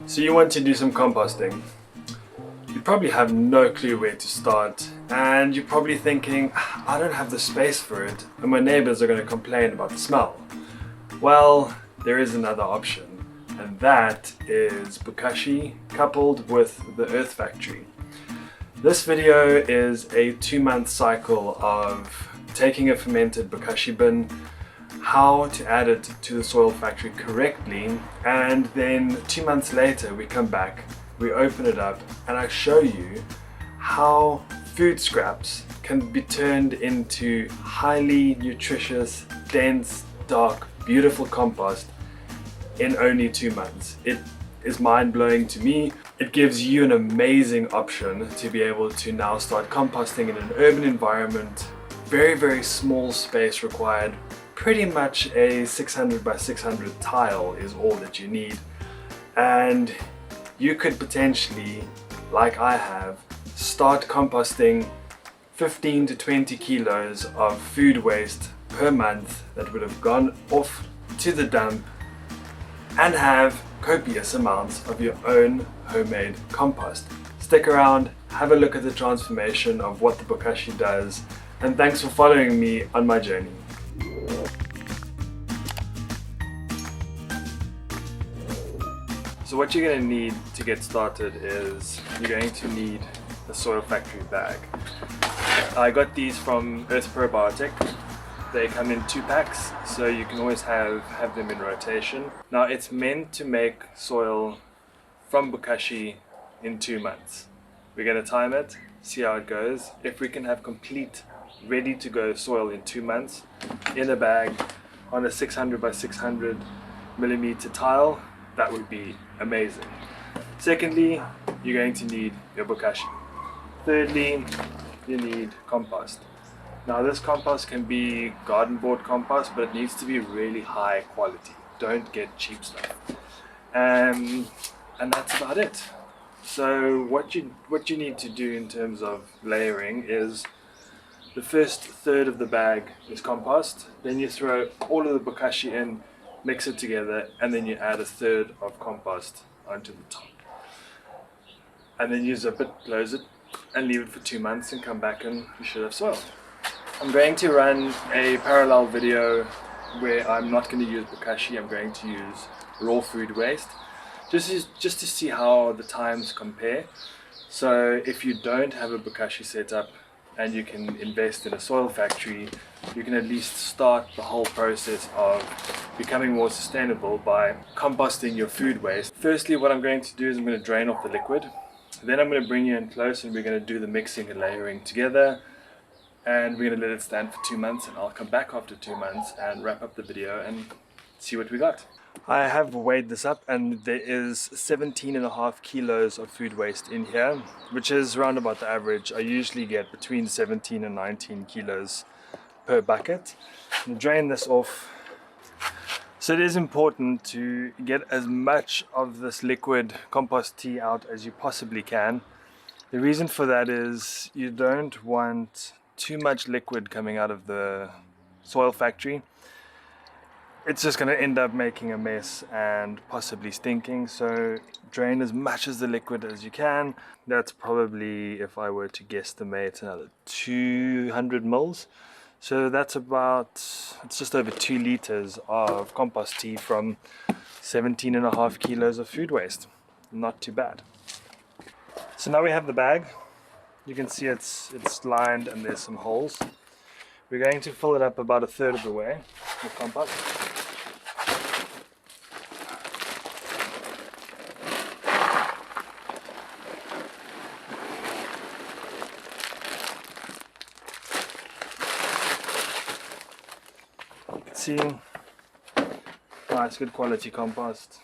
So you want to do some composting. You probably have no clue where to start, and you're probably thinking, I don't have the space for it and my neighbors are going to complain about the smell. Well, there is another option, and that is Bokashi coupled with the Earth Factory. This video is a 2-month cycle of taking a fermented Bokashi bin, how to add it to the soil factory correctly, and then 2 months later we come back, we open it up, and I show you how food scraps can be turned into highly nutritious, dense, dark, beautiful compost in only 2 months. It is mind-blowing to me. It gives you an amazing option to be able to now start composting in an urban environment. Very, very small space required. Pretty much a 600 by 600 tile is all that you need. And you could potentially, like I have, start composting 15 to 20 kilos of food waste per month that would have gone off to the dump and have copious amounts of your own homemade compost. Stick around, have a look at the transformation of what the Bokashi does, and thanks for following me on my journey. So what you're going to need to get started is you're going to need a soil factory bag. I got these from Earth Probiotic. They come in 2 packs, so you can always have them in rotation. Now it's meant to make soil from Bokashi in 2 months. We're going to time it, see how it goes. If we can have complete ready to go soil in 2 months in a bag on a 600 by 600 millimeter tile, that would be amazing. Secondly, you're going to need your Bokashi. Thirdly, you need compost. Now this compost can be garden board compost, but it needs to be really high quality. Don't get cheap stuff. And that's about it. So what you need to do in terms of layering is the first third of the bag is compost, then you throw all of the Bokashi in, mix it together, and then you add a third of compost onto the top. And then you zip it, close it, and leave it for 2 months and come back and you should have soil. I'm going to run a parallel video where I'm not going to use Bokashi, I'm going to use raw food waste, just to see how the times compare. So if you don't have a Bokashi setup and you can invest in a soil factory, you can at least start the whole process of becoming more sustainable by composting your food waste. Firstly, what I'm going to do is I'm going to drain off the liquid. Then I'm going to bring you in close and we're going to do the mixing and layering together. And we're going to let it stand for 2 months, and I'll come back after 2 months and wrap up the video and see what we got. I have weighed this up and there is 17.5 kilos of food waste in here, which is around about the average. I usually get between 17 and 19 kilos per bucket. I'm drain this off. So it is important to get as much of this liquid compost tea out as you possibly can. The reason for that is you don't want too much liquid coming out of the soil factory. It's just going to end up making a mess and possibly stinking, so drain as much of the liquid as you can. That's probably, if I were to guesstimate, another 200 mils. So that's about, it's just over 2 liters of compost tea from 17.5 kilos of food waste. Not too bad. So now we have the bag. You can see it's lined and there's some holes. We're going to fill it up about a third of the way with compost. You can see nice, good quality compost.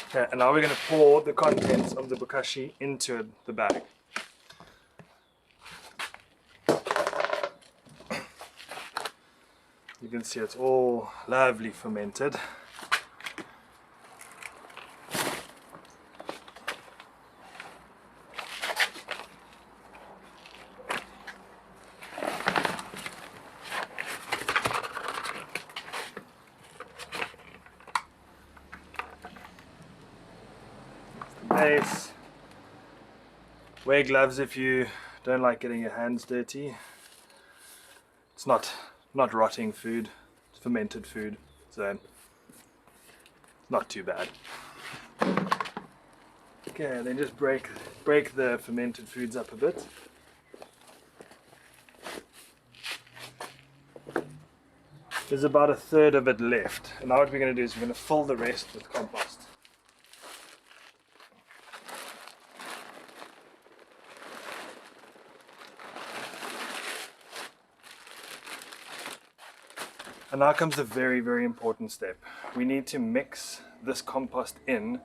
Okay, and now we're going to pour the contents of the Bokashi into the bag. You can see it's all lovely fermented. place. Wear gloves if you don't like getting your hands dirty. It's not rotting food, it's fermented food, so not too bad. Okay, then just break the fermented foods up a bit. There's about 1/3 of it left, and now what we're going to do is we're going to fill the rest with compost. And now comes the very, very important step. We need to mix this compost in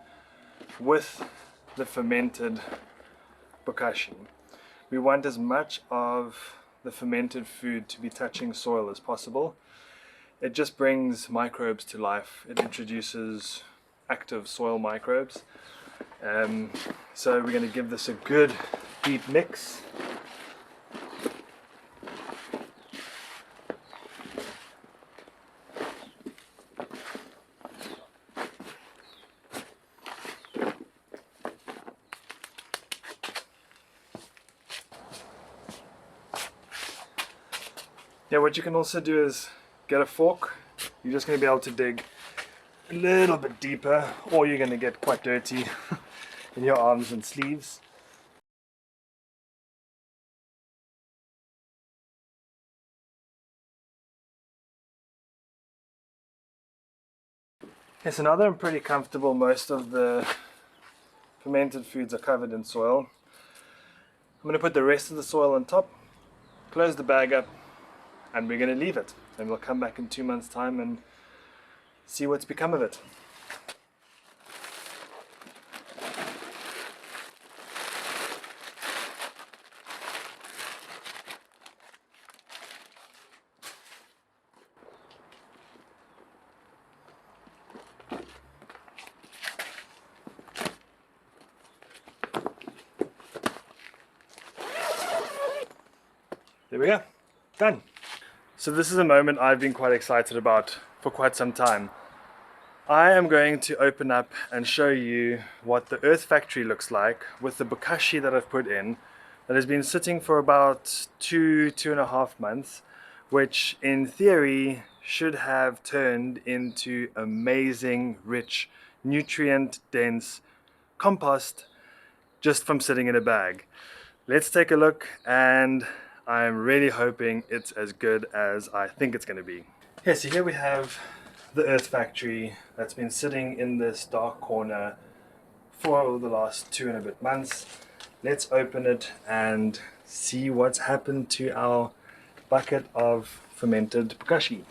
with the fermented bokashi. We want as much of the fermented food to be touching soil as possible. It just brings microbes to life. It introduces active soil microbes. So we're going to give this a good deep mix. Yeah, what you can also do is get a fork. You're just going to be able to dig a little bit deeper, or you're going to get quite dirty in your arms and sleeves. Okay, so now that I'm pretty comfortable, most of the fermented foods are covered in soil. I'm going to put the rest of the soil on top, close the bag up, and we're going to leave it. And we'll come back in 2 months' time and see what's become of it. There we go, done. So this is a moment I've been quite excited about for quite some time. I am going to open up and show you what the Earth Factory looks like with the Bokashi that I've put in, that has been sitting for about 2.5 months, which in theory should have turned into amazing, rich, nutrient-dense compost just from sitting in a bag. Let's take a look, and I'm really hoping it's as good as I think it's going to be. Okay, so here we have the Earth Factory that's been sitting in this dark corner for the last 2 and a bit months. Let's open it and see what's happened to our bucket of fermented bokashi.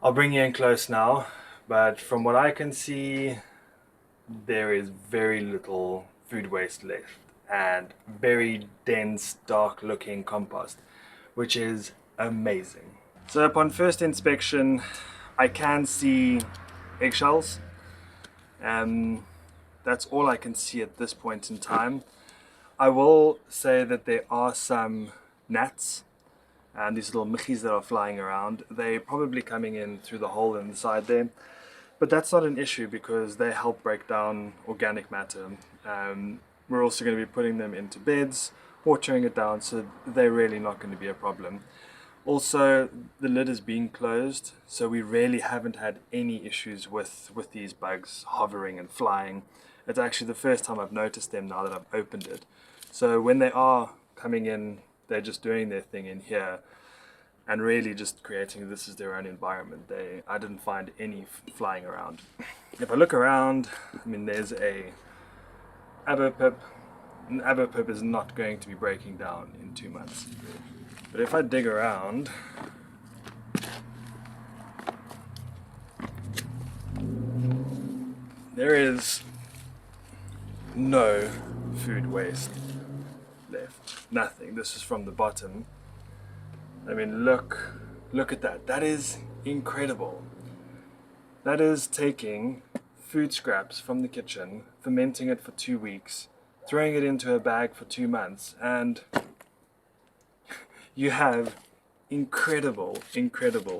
I'll bring you in close now, but from what I can see, there is very little food waste left and very dense, dark looking compost, which is amazing. So upon first inspection, I can see eggshells. That's all I can see at this point in time. I will say that there are some gnats and these little michis that are flying around. They're probably coming in through the hole in the side there. But that's not an issue because they help break down organic matter. We're also going to be putting them into beds, watering it down, so they're really not going to be a problem. Also, the lid is being closed, so we really haven't had any issues with these bugs hovering and flying. It's actually the first time I've noticed them now that I've opened it. So when they are coming in, they're just doing their thing in here, and really just creating this as their own environment. I didn't find any flying around. If I look around, I mean, there's a avopip. An avopip is not going to be breaking down in 2 months. But if I dig around, there is no food waste left. Nothing. This is from the bottom. I mean, look at that. That is incredible. That is taking food scraps from the kitchen, fermenting it for 2 weeks, throwing it into a bag for 2 months, and you have incredible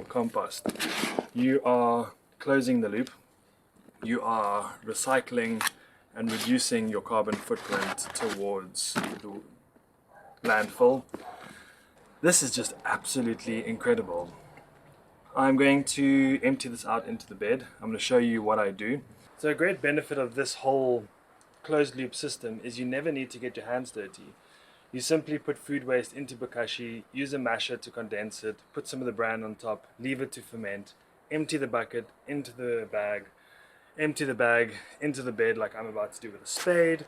compost. You are closing the loop, you are recycling and reducing your carbon footprint towards the landfill. This is just absolutely incredible. I'm going to empty this out into the bed. I'm going to show you what I do. So a great benefit of this whole closed loop system is you never need to get your hands dirty. You simply put food waste into Bokashi, use a masher to condense it, put some of the bran on top, leave it to ferment, empty the bucket into the bag, empty the bag into the bed like I'm about to do with a spade,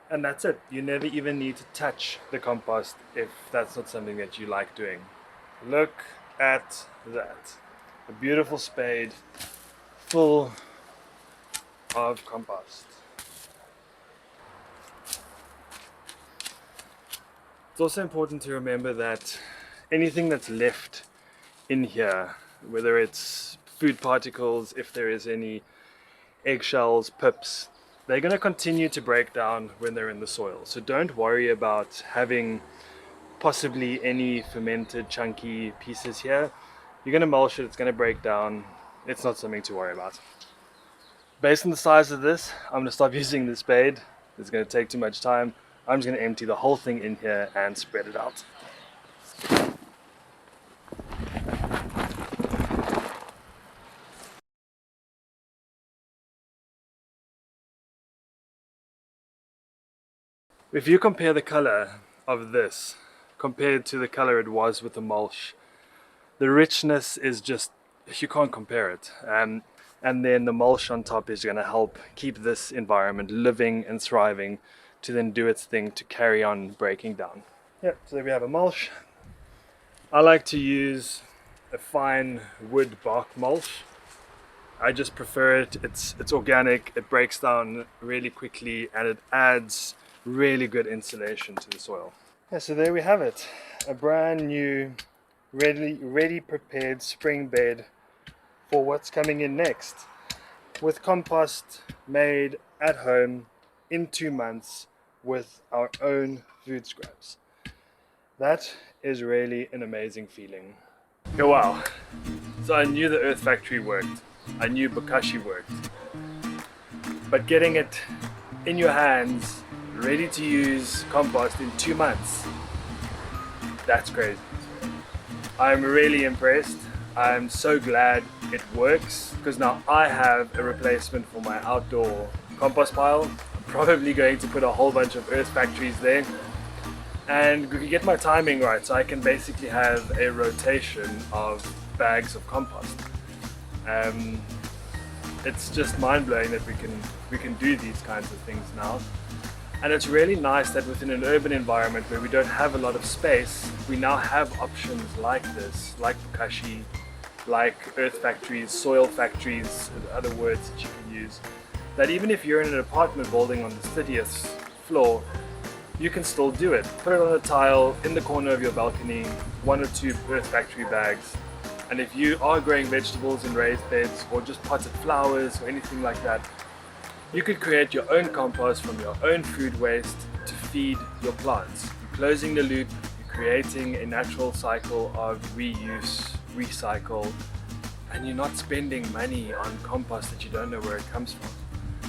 and that's it. You never even need to touch the compost if that's not something that you like doing. Look at that. A beautiful spade full of compost. It's also important to remember that anything that's left in here, whether it's food particles, if there is any eggshells, pips, they're going to continue to break down when they're in the soil. So don't worry about having possibly any fermented chunky pieces here. You're going to mulch it, it's going to break down. It's not something to worry about. Based on the size of this, I'm going to stop using the spade. It's going to take too much time. I'm just going to empty the whole thing in here and spread it out. If you compare the color of this compared to the color it was with the mulch, the richness is just, you can't compare it. And then the mulch on top is going to help keep this environment living and thriving to then do its thing to carry on breaking down. Yep, so there we have a mulch. I like to use a fine wood bark mulch. I just prefer it. It's organic, it breaks down really quickly, and it adds really good insulation to the soil. Yeah, so there we have it. A brand new, ready prepared spring bed for what's coming in next. With compost made at home in 2 months with our own food scraps. That is really an amazing feeling. Oh wow. So I knew the Earth Factory worked. I knew Bokashi worked. But getting it in your hands, ready to use compost in 2 months, that's crazy. I'm really impressed. I'm so glad it works, because now I have a replacement for my outdoor compost pile. I'm probably going to put a whole bunch of Earth Factories there, and we can get my timing right, so I can basically have a rotation of bags of compost. It's just mind-blowing that we can do these kinds of things now. And it's really nice that within an urban environment where we don't have a lot of space, we now have options like this, like Bokashi, like Earth Factories, soil factories, and other words that you can use. That even if you're in an apartment building on the 30th floor, you can still do it. Put it on a tile in the corner of your balcony, 1 or 2 Earth Factory bags. And if you are growing vegetables in raised beds or just potted flowers or anything like that, you could create your own compost from your own food waste to feed your plants. You're closing the loop, you're creating a natural cycle of reuse, recycle, and you're not spending money on compost that you don't know where it comes from.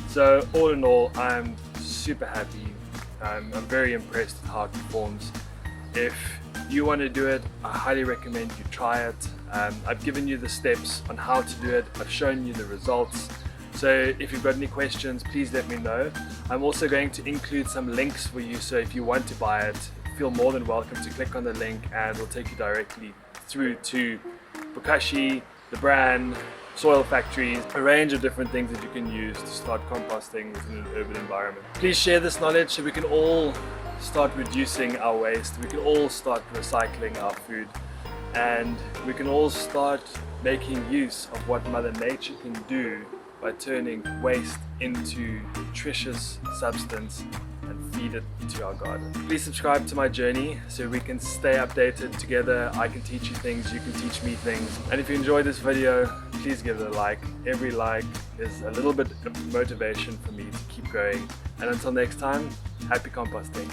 So all in all, I'm super happy. I'm very impressed with how it performs. If you want to do it, I highly recommend you try it. I've given you the steps on how to do it. I've shown you the results. So if you've got any questions, please let me know. I'm also going to include some links for you, so if you want to buy it, feel more than welcome to click on the link and it'll take you directly through to Bokashi, the Bran, soil factories, a range of different things that you can use to start composting within an urban environment. Please share this knowledge so we can all start reducing our waste, we can all start recycling our food, and we can all start making use of what Mother Nature can do by turning waste into nutritious substance and feed it into our garden. Please subscribe to my journey so we can stay updated together. I can teach you things, you can teach me things. And if you enjoyed this video, please give it a like. Every like is a little bit of motivation for me to keep going. And until next time, happy composting.